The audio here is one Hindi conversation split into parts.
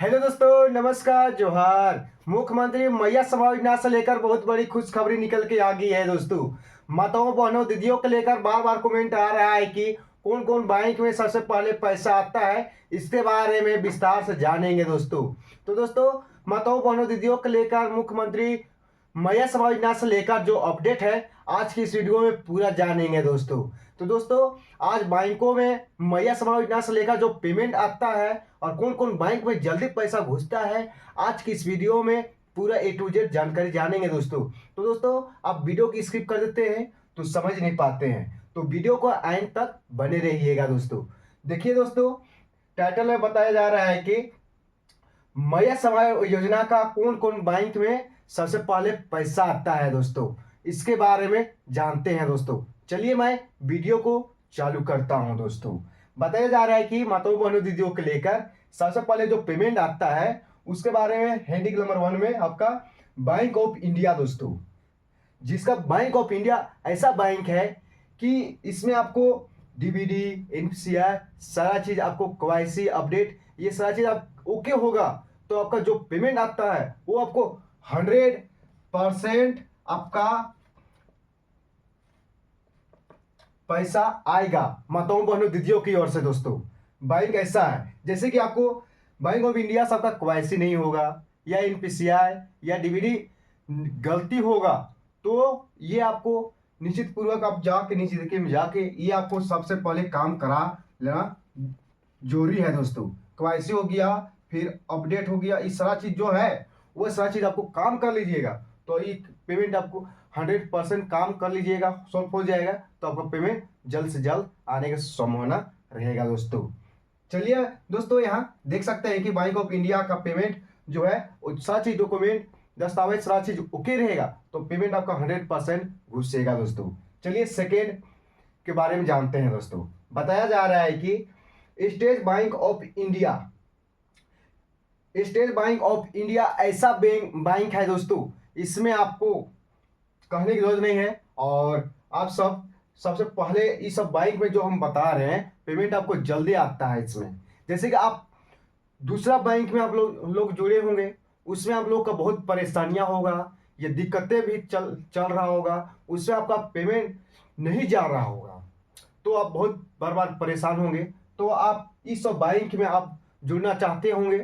हेलो दोस्तों, नमस्कार, जोहार। मुख्यमंत्री मैया समाज योजना से लेकर बहुत बड़ी खुशखबरी निकल के आ गई है दोस्तों। माताओं बहनों दीदियों को लेकर बार बार कमेंट आ रहा है कि कौन कौन बैंक में सबसे पहले पैसा आता है, इसके बारे में विस्तार से जानेंगे दोस्तों। तो दोस्तों, माताओं बहनों दीदियों को लेकर मुख्यमंत्री मैया समाज योजना से लेकर जो अपडेट है, आज की इस वीडियो में पूरा जानेंगे दोस्तों। तो दोस्तों, आज बैंकों में मैया समाज योजना से लेकर जो पेमेंट आता है और कौन कौन बैंक में जल्दी पैसा घुसता है, आज की इस वीडियो में पूरा ए टू जेड जानकारी जानेंगे दोस्तों। तो दोस्तों, आप वीडियो की स्किप कर देते हैं तो समझ नहीं पाते हैं, तो वीडियो को एंड तक बने रहिएगा दोस्तों। देखिए दोस्तों, टाइटल में बताया जा रहा है कि मैया समाज योजना का कौन कौन बैंक में सबसे पहले पैसा आता है दोस्तों, इसके बारे में जानते हैं दोस्तों। चलिए मैं वीडियो को चालू करता हूं दोस्तों। बताया जा रहा है कि माताओं बहनों दीदियों को लेकर सबसे पहले जो पेमेंट आता है उसके बारे में हेडिंग नंबर 1 में आपका बैंक ऑफ इंडिया दोस्तों। जिसका बैंक ऑफ इंडिया ऐसा बैंक है कि इसमें आपको डीबीडी एनपीसीआई सारा चीज आपको केवाईसी अपडेट ये सारा चीज आप ओके होगा तो आपका जो पेमेंट आता है वो आपको 100% आपका पैसा आएगा माताओं बहनों दीदियों की ओर से दोस्तों। बैंक ऐसा है जैसे कि आपको बैंक ऑफ इंडिया से आपका केवाईसी नहीं होगा या एनपीसीआई या डीबीडी गलती होगा तो ये आपको निश्चित पूर्वक आप जाके नीचे देखिए में जाके ये आपको सबसे पहले काम करा लेना जरूरी है दोस्तों। केवाईसी हो गया, फिर अपडेट हो गया, ये सारा चीज जो है वो सारा चीज आपको काम कर लीजिएगा तो ये पेमेंट आपको 100% काम कर लीजिएगा, सॉल्व हो जाएगा तो आपका पेमेंट जल्द से जल्द आने की संभावना रहेगा दोस्तों। चलिए दोस्तों, यहाँ देख सकते हैं कि बैंक ऑफ इंडिया का पेमेंट जो है वो सारा चीज डॉक्यूमेंट दस्तावेज सारा चीज ओके रहेगा तो पेमेंट आपका 100% घुसेगा दोस्तों। चलिए सेकेंड के बारे में जानते हैं दोस्तों। बताया जा रहा है कि स्टेट बैंक ऑफ इंडिया ऐसा बैंक है दोस्तों, इसमें आपको कहने की जरूरत नहीं है और आप सबसे पहले इस सब बैंक में जो हम बता रहे हैं पेमेंट आपको जल्दी आता है इसमें। जैसे कि आप दूसरा बैंक में आप लोग जुड़े होंगे, उसमें आप लोग का बहुत परेशानियां होगा, ये दिक्कतें भी चल रहा होगा, उसमें आपका पेमेंट नहीं जा रहा होगा तो आप बहुत बार बार परेशान होंगे। तो आप इस सब बैंक में आप जुड़ना चाहते होंगे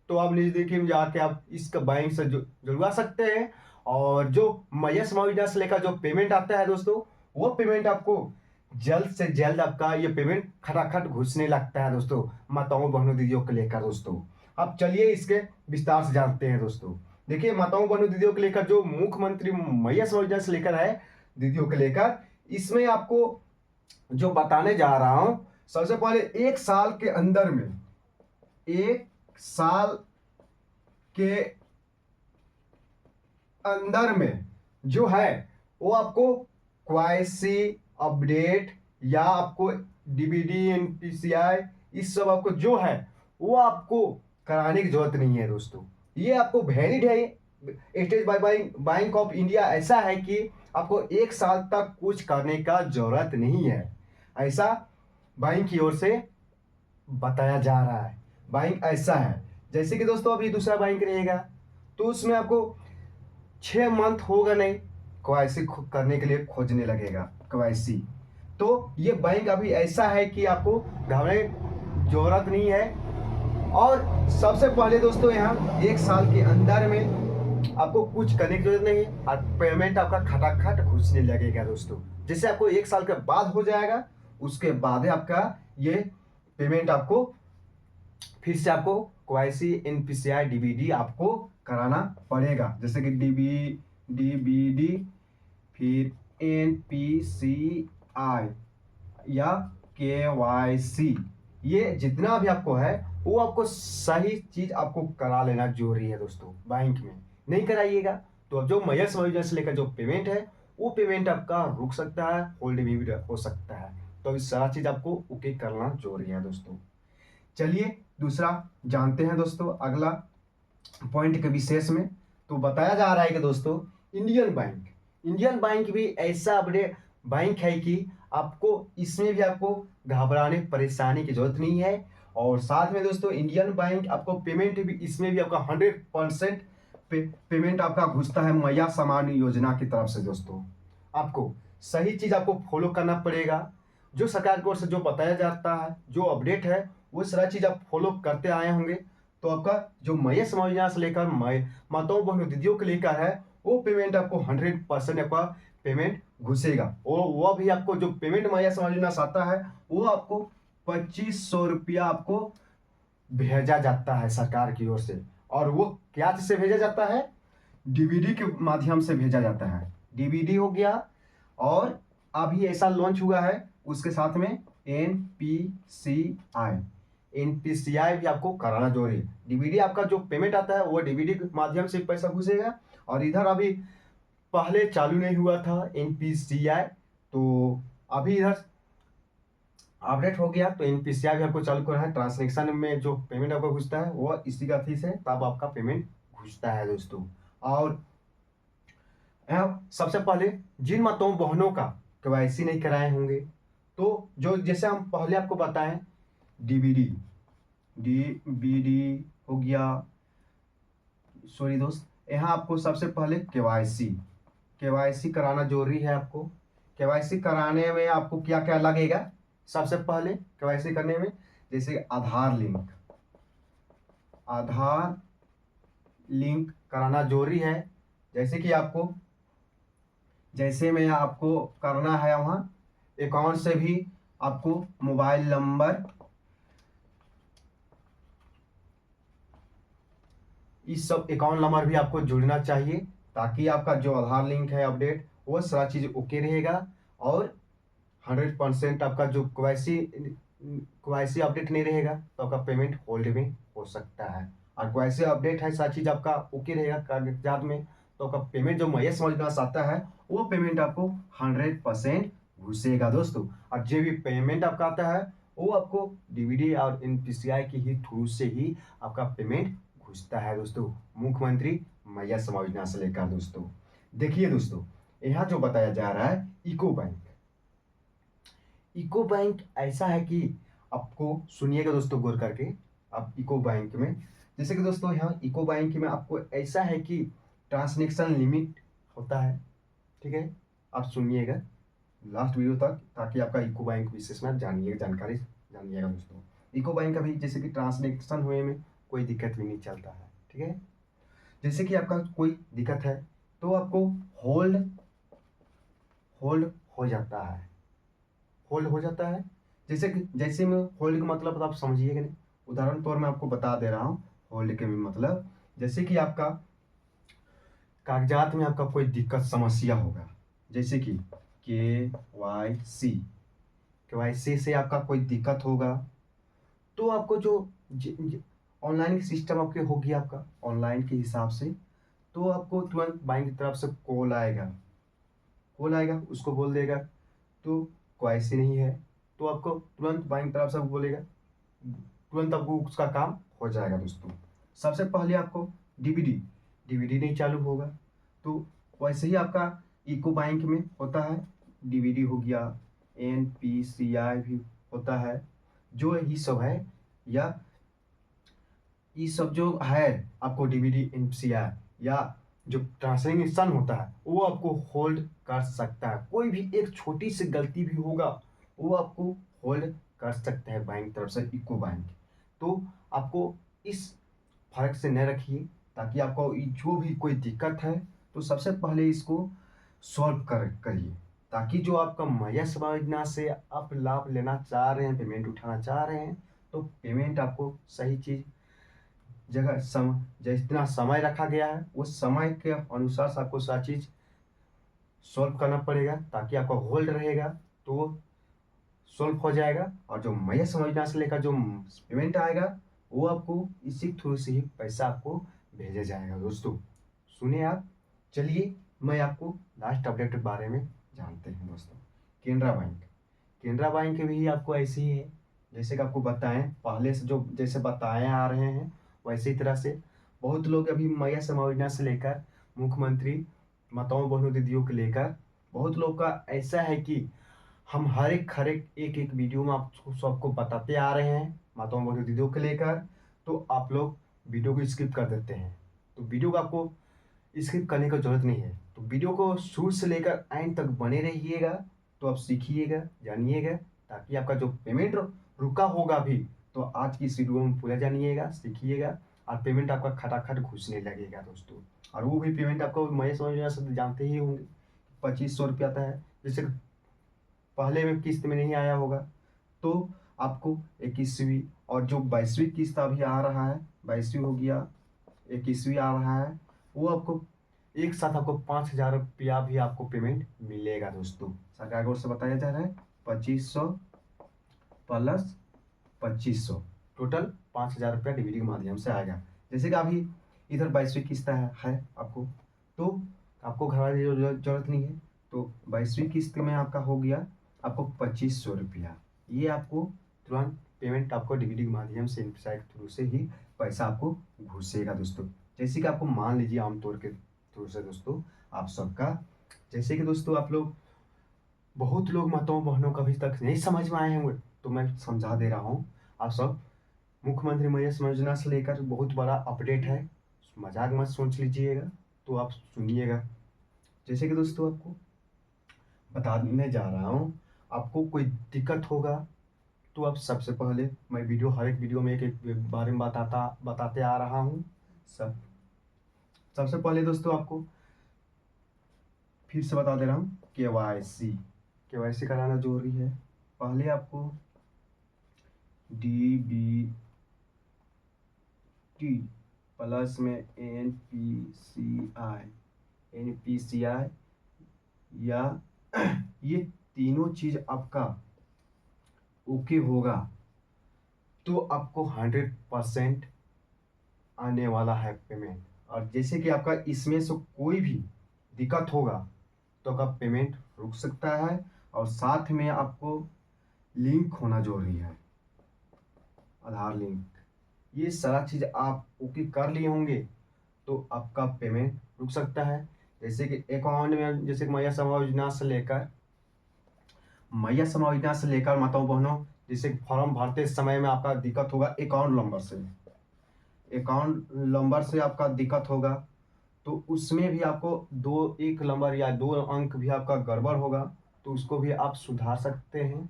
तो आप नज़दीकी में जाके आप इस बैंक से जुड़वा सकते हैं और जो मैया समाज योजना से लेकर जो पेमेंट आता है दोस्तों वो पेमेंट आपको जल्द से जल्द आपका ये पेमेंट खटाखट घुसने लगता है दोस्तों माताओं बहनों दीदियों को लेकर दोस्तों। अब चलिए इसके विस्तार से जानते हैं दोस्तों। देखिए, माताओं बहनों दीदियों को लेकर जो मुख्यमंत्री मैया समाज योजना से लेकर है दीदियों को लेकर, इसमें आपको जो बताने जा रहा हूं सबसे पहले एक साल के अंदर में जो है वो आपको क्वाइसी अपडेट या आपको डीबीडी एनपीसीआई इस सब आपको जो है वो आपको कराने की जरूरत नहीं है दोस्तों। ये आपको वैलिड है। स्टेट बैंक ऑफ इंडिया ऐसा है कि आपको एक साल तक कुछ करने का जरूरत नहीं है, ऐसा बैंक की ओर से बताया जा रहा है। बैंक ऐसा है जैसे कि दोस्तों अभी दूसरा बैंक रहेगा तो उसमें आपको 6 मंथ होगा नहीं केवाईसी करने के लिए खोजने लगेगा केवाईसी। तो ये बैंक अभी ऐसा है कि आपको घबराने जरूरत नहीं है। और सबसे पहले दोस्तों यहाँ एक साल के अंदर में आपको कुछ करने की जरूरत नहीं है और पेमेंट आपका खटाखट घुसने लगेगा दोस्तों। जैसे आपको एक साल के बाद हो जाएगा उसके बाद आपका ये पेमेंट आपको फिर से आपको केवाईसी एनपीसीआई डीबीडी आपको कराना पड़ेगा। जैसे कि डीबीडी फिर एनपीसीआई या केवाईसी, ये जितना भी आपको है वो आपको सही चीज आपको करा लेना जरूरी है दोस्तों। बैंक में नहीं कराइएगा तो जो मैया समाज योजना से लेकर जो पेमेंट है वो पेमेंट आपका रुक सकता है, होल्ड भी हो सकता है। तो इस सारा चीज आपको ओके करना जरूरी है दोस्तों। चलिए दूसरा जानते हैं दोस्तों अगला पॉइंट के विशेष में। तो बताया जा रहा है कि दोस्तों इंडियन बैंक भी ऐसा बड़े बैंक है कि आपको इसमें भी आपको घबराने परेशानी की जरूरत नहीं है और साथ में दोस्तों इंडियन बैंक आपको पेमेंट भी, इसमें भी आपका 100% पेमेंट आपका घुसता है मैया सामान्य योजना की तरफ से। दोस्तों आपको सही चीज़ आपको फॉलो करना पड़ेगा, जो सरकार की ओर से जो बताया जाता है, जो अपडेट है, वो सारा चीज़ आप फॉलो करते आए होंगे। तो आपका जो मैया सामान्य योजना से लेकर माताओं बहनों दीदियों के लेकर है, वो पेमेंट आपको 100% आपका पेमेंट घुसेगा। और वह भी आपको जो पेमेंट मैया सामान्य योजना से आता है, वो आपको 2500 रुपया आपको भेजा जाता है सरकार की ओर से। और वो क्या से भेजा जाता है? डीबीडी के माध्यम से भेजा जाता है। डीबीडी हो गया, और अभी ऐसा लॉन्च हुआ है उसके साथ में एनपीसीआई। एनपीसीआई भी आपको कराना जरूरी है। डीबीडी आपका जो पेमेंट आता है वो डीबीडी के माध्यम से पैसा घुसेगा। और इधर अभी पहले चालू नहीं हुआ था एनपीसीआई, तो अभी इधर अपडेट हो गया, तो एनपीसीआई भी आपको चालू करना है। ट्रांसलेक्शन में जो पेमेंट आपको घुसता है वो इसी का फीस है, तब आपका पेमेंट घुसता है दोस्तों। और सबसे पहले जिन माताओं बहनों का केवाईसी नहीं कराए होंगे, तो जो जैसे हम पहले आपको बताएं, डीबीडी डीबीडी हो गया, सॉरी दोस्त, यहाँ आपको सबसे पहले केवाईसी कराना जरूरी है। आपको केवाईसी कराने में आपको क्या क्या लगेगा? सबसे पहले केवाईसी करने में जैसे आधार लिंक कराना जरूरी है। जैसे में आपको करना है वहाँ अकाउंट से भी आपको मोबाइल नंबर, इस सब अकाउंट नंबर भी आपको जुड़ना चाहिए, ताकि आपका जो आधार लिंक है अपडेट, वो सारा चीज़ ओके रहेगा। और 100% आपका जो केवाईसी अपडेट नहीं रहेगा तो आपका पेमेंट होल्ड में हो सकता है। और केवाईसी अपडेट है, सारी चीज़ आपका ओके रहेगा कागजात में, तो आपका पेमेंट जो मैया समझ में आता है, वो पेमेंट आपको 100% घुसेगा दोस्तों। और जो भी पेमेंट आपका आता है, वो आपको डीबीडी और एनपीसीआई की ही थ्रू से ही आपका पेमेंट घुसता है दोस्तों, मुख्यमंत्री मैया समाज योजना से लेकर। दोस्तों देखिए दोस्तों, यहाँ जो बताया जा रहा है इको बैंक ऐसा है कि आपको सुनिएगा दोस्तों गौर करके। आप इको बैंक में, जैसे कि दोस्तों यहाँ इको बैंक में आपको ऐसा है कि ट्रांसलेक्शन लिमिट होता है, ठीक है। आप सुनिएगा लास्ट वीडियो तक, ताकि आपका इको बैंक विशेष में जानकारी जानिएगा दोस्तों। इको बैंक अभी जैसे कि ट्रांसलेक्शन हुए में कोई दिक्कत भी नहीं चलता है, ठीक है। जैसे कि आपका कोई दिक्कत है तो आपको होल्ड हो जाता है, जैसे में होल्ड का मतलब आप समझिएगा नहीं। उदाहरण तौर में आपको बता दे रहा हूँ होल्ड के मतलब, जैसे कि आपका कागजात में आपका कोई दिक्कत समस्या होगा, जैसे कि केवाईसी से आपका कोई दिक्कत होगा, तो आपको जो ऑनलाइन सिस्टम आपके होगी, आपका ऑनलाइन के हिसाब से, तो आपको तुरंत बैंक की तरफ से कॉल आएगा, उसको बोल देगा तो केवाईसी नहीं है, तो आपको तुरंत बैंक तरफ से बोलेगा, तुरंत आपको उसका काम हो जाएगा दोस्तों। सबसे पहले आपको डीबीडी नहीं चालू होगा, तो वैसे ही आपका इको बैंक में होता है, डीबीडी हो गया, एनपीसीआई भी होता है, जो ये सब है, या ये सब जो है आपको डीबीडी एनपीसीआई या जो ट्रांसलेशन होता है, वो आपको होल्ड कर सकता है। कोई भी एक छोटी सी गलती भी होगा, वो आपको होल्ड कर सकता है बैंक तरफ से, इको बैंक। तो आपको इस फर्क से न रखिए, ताकि आपको जो भी कोई दिक्कत है तो सबसे पहले इसको सॉल्व करिए, ताकि जो आपका मैया समाज योजना से आप लाभ लेना चाह रहे हैं, पेमेंट उठाना चाह रहे हैं, तो पेमेंट आपको सही चीज़ जगह जितना समय रखा गया है, उस समय के अनुसार से आपको सारी चीज़ सॉल्व करना पड़ेगा, ताकि आपका होल्ड रहेगा तो सॉल्व हो जाएगा। और जो मैया समझना से लेकर जो पेमेंट आएगा, वो आपको इसी थ्रू से ही पैसा आपको भेजा जाएगा दोस्तों। सुनिए आप, चलिए मैं आपको लास्ट अपडेट के बारे में जानते हैं दोस्तों। केनरा बैंक भी आपको ऐसे ही है, जैसे कि आपको बताएं पहले से, जो जैसे बताए आ रहे हैं वैसे ही तरह से बहुत लोग अभी मैया समाज योजना से लेकर मुख्यमंत्री माताओं बहनों दीदियों को लेकर बहुत लोग का ऐसा है कि हम हर एक एक वीडियो में आप सबको बताते आ रहे हैं माताओं बहनों दीदियों को लेकर, तो आप लोग वीडियो को स्किप कर देते हैं। तो वीडियो को आपको स्किप करने की ज़रूरत नहीं है, तो वीडियो को शुरू से लेकर एंड तक बने रहिएगा, तो आप सीखिएगा, जानिएगा, ताकि आपका जो पेमेंट रुका होगा भी, तो आज की इस वीडियो में पूरा जानिएगा, सीखिएगा, और पेमेंट आपका खटाखट घुसने लगेगा दोस्तों। और वो भी पेमेंट आपको मैं समझना सब जानते ही होंगे, 2500 रुपया आता है। जैसे पहले में किस्त में नहीं आया होगा, तो आपको 21वीं और जो 22वीं किस्त अभी आ रहा है, 22वीं हो गया, 21वीं आ रहा है, वो आपको एक साथ आपको 5000 रुपया भी आपको पेमेंट मिलेगा दोस्तों। सरकार की ओर से बताया जा रहा है 2500 प्लस 2500, टोटल 5000 रुपया डीबीटी के माध्यम से आएगा। जैसे कि अभी इधर 22वीं किस्त है आपको, तो आपको घर वाले जरूरत नहीं है, तो 22वीं किस्त में आपका हो गया आपको 2500 रुपया। ये आपको तुरंत पेमेंट आपको डीबीटी के माध्यम से वेबसाइट के थ्रू से ही पैसा आपको घुसेगा दोस्तों। जैसे कि आपको मान लीजिए आमतौर के थ्रू से दोस्तों आप सबका, जैसे कि दोस्तों आप लोग बहुत लोग माताओं बहनों का अभी तक नहीं समझ में आए होंगे, तो मैं समझा दे रहा हूँ। आप सब मुख्यमंत्री महिला योजना से लेकर बहुत बड़ा अपडेट है, मजाक मत सोच लीजिएगा, तो आप सुनिएगा। जैसे कि दोस्तों आपको बताने जा रहा हूँ, आपको कोई दिक्कत होगा तो आप सबसे पहले, मैं वीडियो हर एक वीडियो में एक एक बारे में बताते आ रहा हूँ। सबसे पहले दोस्तों आपको फिर से बता दे रहा हूँ, केवाईसी कराना जरूरी है। पहले आपको डीबीटी प्लस में एनपीसीआई या ये तीनों चीज आपका ओके होगा, तो आपको 100% आने वाला है पेमेंट। और जैसे कि आपका इसमें से कोई भी दिक्कत होगा, तो आपका पेमेंट रुक सकता है, और साथ में आपको लिंक होना जरूरी है, आधार लिंक। ये सारा चीज़ आप ओके कर लिए होंगे, तो आपका पेमेंट रुक सकता है। जैसे कि अकाउंट में, जैसे कि मैया समायोजना से लेकर माताओं बहनों, जैसे फॉर्म भरते समय में आपका दिक्कत होगा अकाउंट नंबर से आपका दिक्कत होगा, तो उसमें भी आपको एक नंबर या 2 अंक भी आपका गड़बड़ होगा, तो उसको भी आप सुधार सकते हैं।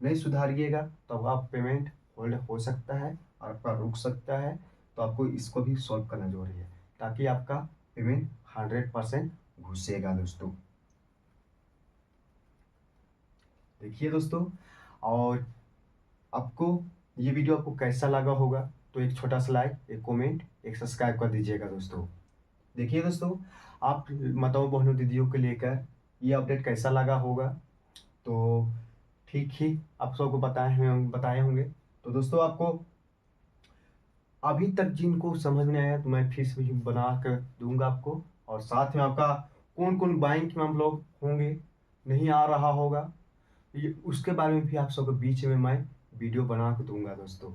नहीं सुधारिएगा तो आप पेमेंट होल्ड हो सकता है और आपका रुक सकता है, तो आपको इसको भी सॉल्व करना जरूरी है, ताकि आपका पेमेंट 100% घुसेगा दोस्तों। देखिए दोस्तों, और आपको ये वीडियो आपको कैसा लगा होगा, तो एक छोटा सा लाइक, एक कमेंट, एक सब्सक्राइब कर दीजिएगा दोस्तों। देखिए दोस्तों, आप माताओं बहनों दीदियों को लेकर ये अपडेट कैसा लगा होगा, तो ठीक ही आप सबको बताए होंगे। तो दोस्तों आपको अभी तक जिनको समझ में आया, तो मैं फिर से भी बना कर दूंगा आपको, और साथ में आपका कौन कौन बैंक में हम लोग होंगे, नहीं आ रहा होगा, ये उसके बारे में भी आप सबको बीच में मैं वीडियो बना के दूंगा दोस्तों।